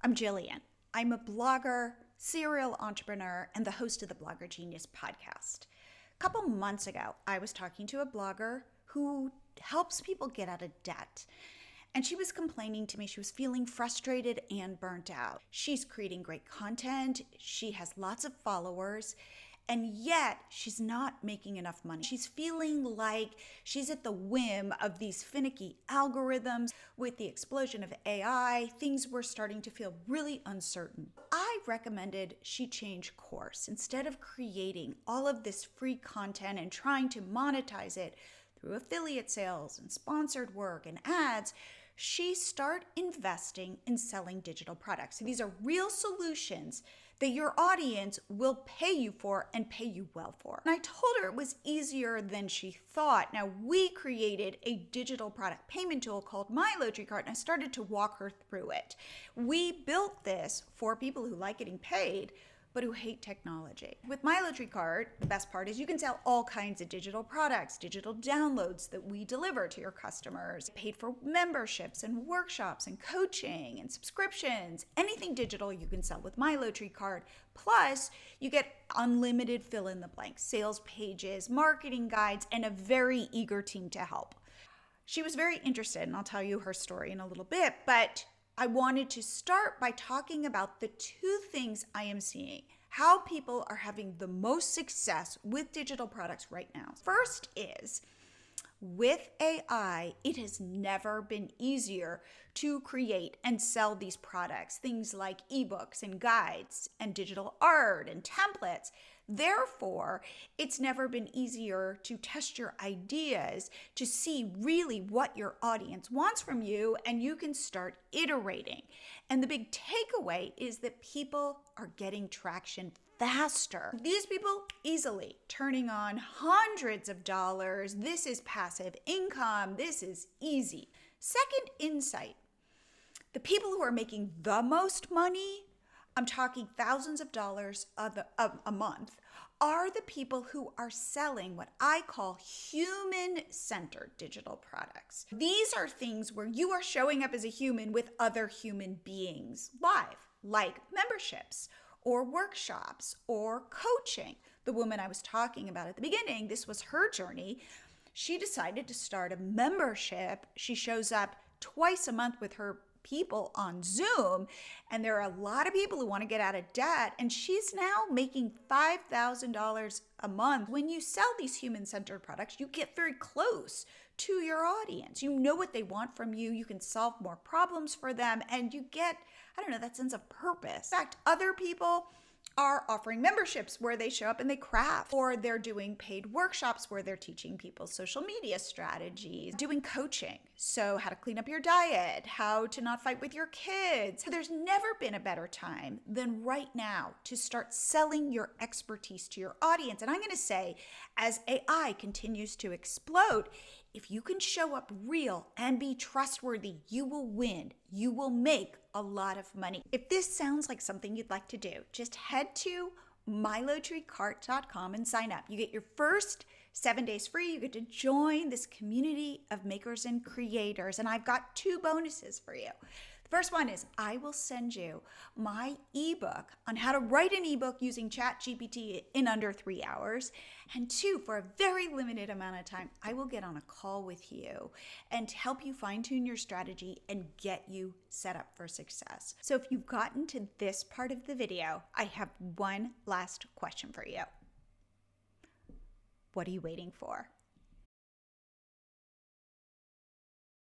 I'm Jillian. I'm a blogger, serial entrepreneur, and the host of the Blogger Genius podcast. A couple months ago, I was talking to a blogger who helps people get out of debt. And she was complaining to me. She was feeling frustrated and burnt out. She's creating great content. She has lots of followers. And yet, she's not making enough money. She's feeling like she's at the whim of these finicky algorithms. With the explosion of AI, things were starting to feel really uncertain. I recommended she change course. Instead of creating all of this free content and trying to monetize it through affiliate sales and sponsored work and ads, she start investing in selling digital products. So these are real solutions that your audience will pay you for and pay you well for. And I told her it was easier than she thought. Now, we created a digital product payment tool called MiloTreeCart, and I started to walk her through it. We built this for people who like getting paid, but who hate technology. With MiloTreeCart, the best part is you can sell all kinds of digital products, digital downloads that we deliver to your customers, paid for memberships and workshops and coaching and subscriptions. Anything digital you can sell with MiloTreeCart. Plus, you get unlimited fill in the blanks, sales pages, marketing guides, and a very eager team to help. She was very interested, and I'll tell you her story in a little bit, but I wanted to start by talking about the two things I am seeing, how people are having the most success with digital products right now. First is, with AI, it has never been easier to create and sell these products, things like ebooks and guides and digital art and templates. Therefore, it's never been easier to test your ideas, to see really what your audience wants from you, and you can start iterating. And the big takeaway is that people are getting traction faster. These people easily turning on hundreds of dollars. This is passive income. This is easy. Second insight, the people who are making the most money, I'm talking thousands of dollars a month, are the people who are selling what I call human-centered digital products. These are things where you are showing up as a human with other human beings live, like memberships or workshops or coaching. The woman I was talking about at the beginning, this was her journey. She decided to start a membership. She shows up twice a month with her people on Zoom, and there are a lot of people who want to get out of debt, and she's now making $5,000 a month. When you sell these human-centered products, you get very close to your audience. You know what they want from you. You can solve more problems for them, and you get, that sense of purpose. In fact, other people are offering memberships where they show up and they craft, or they're doing paid workshops where they're teaching people social media strategies, doing coaching. So how to clean up your diet, how to not fight with your kids. There's never been a better time than right now to start selling your expertise to your audience. And I'm going to say, as AI continues to explode, if you can show up real and be trustworthy, you will win. You will make a lot of money. If this sounds like something you'd like to do, just head to MiloTreeCart.com and sign up. You get your first 7 days free. You get to join this community of makers and creators. And I've got two bonuses for you. The first one is I will send you my ebook on how to write an ebook using ChatGPT in under 3 hours. And two, for a very limited amount of time, I will get on a call with you and help you fine-tune your strategy and get you set up for success. So if you've gotten to this part of the video, I have one last question for you. What are you waiting for?